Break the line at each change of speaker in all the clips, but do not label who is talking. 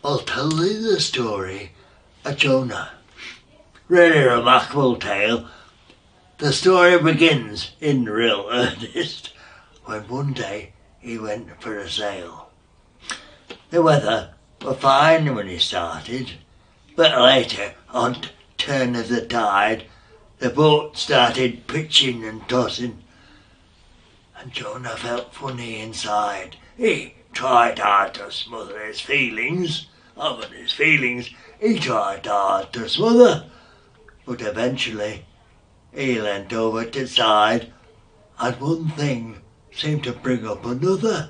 I'll tell thee the story of Jonah. Really remarkable tale. The story begins in real earnest when one day he went for a sail. The weather was fine when he started, but later, on turn of the tide, the boat started pitching and tossing, and Jonah felt funny inside. He tried hard to smother his feelings, he tried hard to smother, but eventually he leant over to the side, and one thing seemed to bring up another.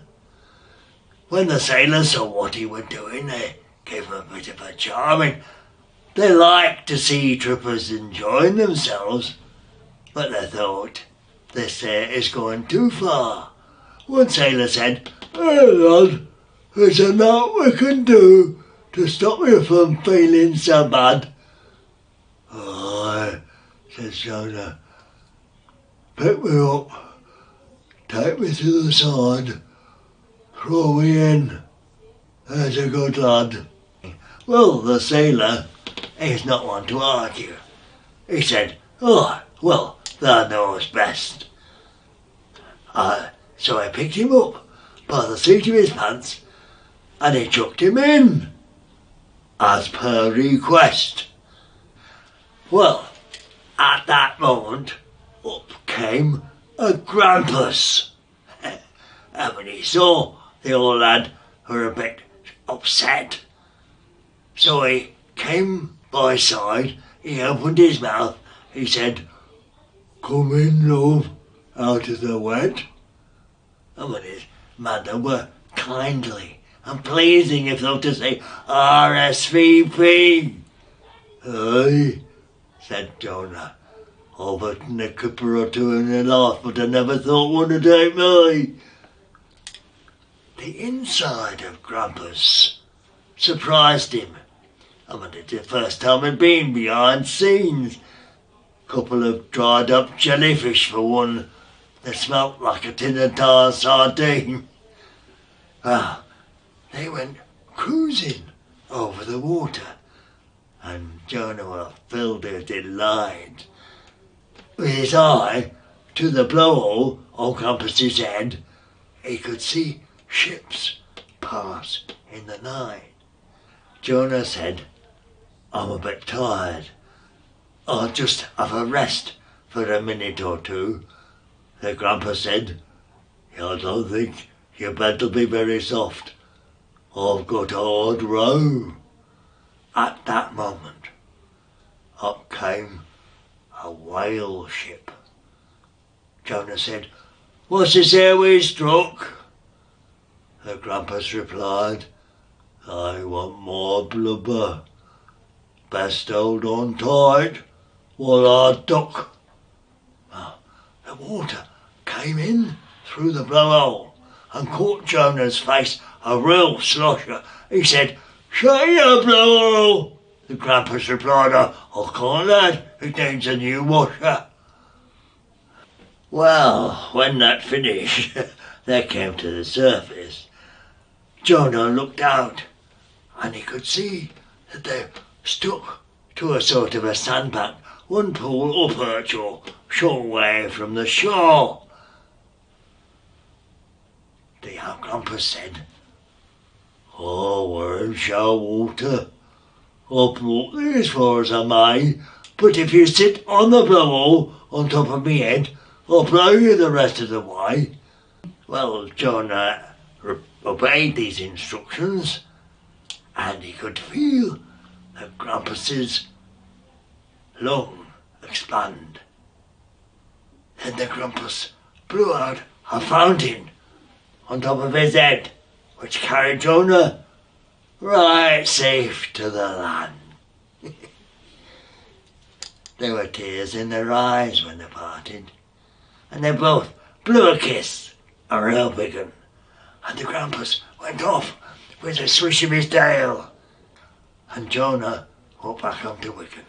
When the sailors saw what he was doing, they gave him a bit of a charming. They liked to see trippers enjoying themselves, but they thought, this is going too far. One sailor said, "Hey lad, there's a lot we can do to stop you from feeling so bad." "Aye," says Jonah. "Pick me up, take me to the side, throw me in. There's a good lad." Well, the sailor is not one to argue. He said, "Oh, well, thou knows best." So I picked him up by the seat of his pants and he chucked him in, as per request. Well, at that moment, up came a Grampus. And when he saw the old lad were a bit upset, so he came by his side, he opened his mouth, he said, "Come in, love, out of the wet." And when his manner were kindly and pleasing, if so to say, RSVP. "Aye," said Jonah, "I've eaten a cuppa or two in my life, but I never thought one would take me." The inside of Grampus surprised him. I mean, it's the first time he'd been behind scenes. Couple of dried up jellyfish for one that smelt like a tin of tar sardine. Well, they went cruising over the water, and Jonah was filled with delight. With his eye to the blowhole on Grampus's head, he could see ships pass in the night. Jonah said, "I'm a bit tired. I'll just have a rest for a minute or two." The Grampus said, "I don't think your bed will be very soft. I've got a hard row." At that moment, up came a whale ship. Jonah said, "What's this here we struck?" The Grampus replied, "I want more blubber. Best hold on tight while I duck." Well, the water came in through the blowhole and caught Jonah's face, a real slosher. He said, "Shut your blowhole." The Grampus replied, "I can't, lad. It needs a new washer." Well, when that finished, they came to the surface. Jonah looked out and he could see that they stuck to a sort of a sandbank, one pool or perch or short way from the shore. The Grampus said, "Oh, we're in shallow water. I'll brought thee as far as I may, but if you sit on the blowhole on top of me head, I'll blow you the rest of the way." Well, Jonah obeyed these instructions, and he could feel the Grampus's lung expand. Then the Grampus blew out a fountain on top of his head, which carried Jonah right safe to the land. There were tears in their eyes when they parted, and they both blew a kiss, a real big one, and the Grampus went off with a swish of his tail, and Jonah walked back home to Wigan.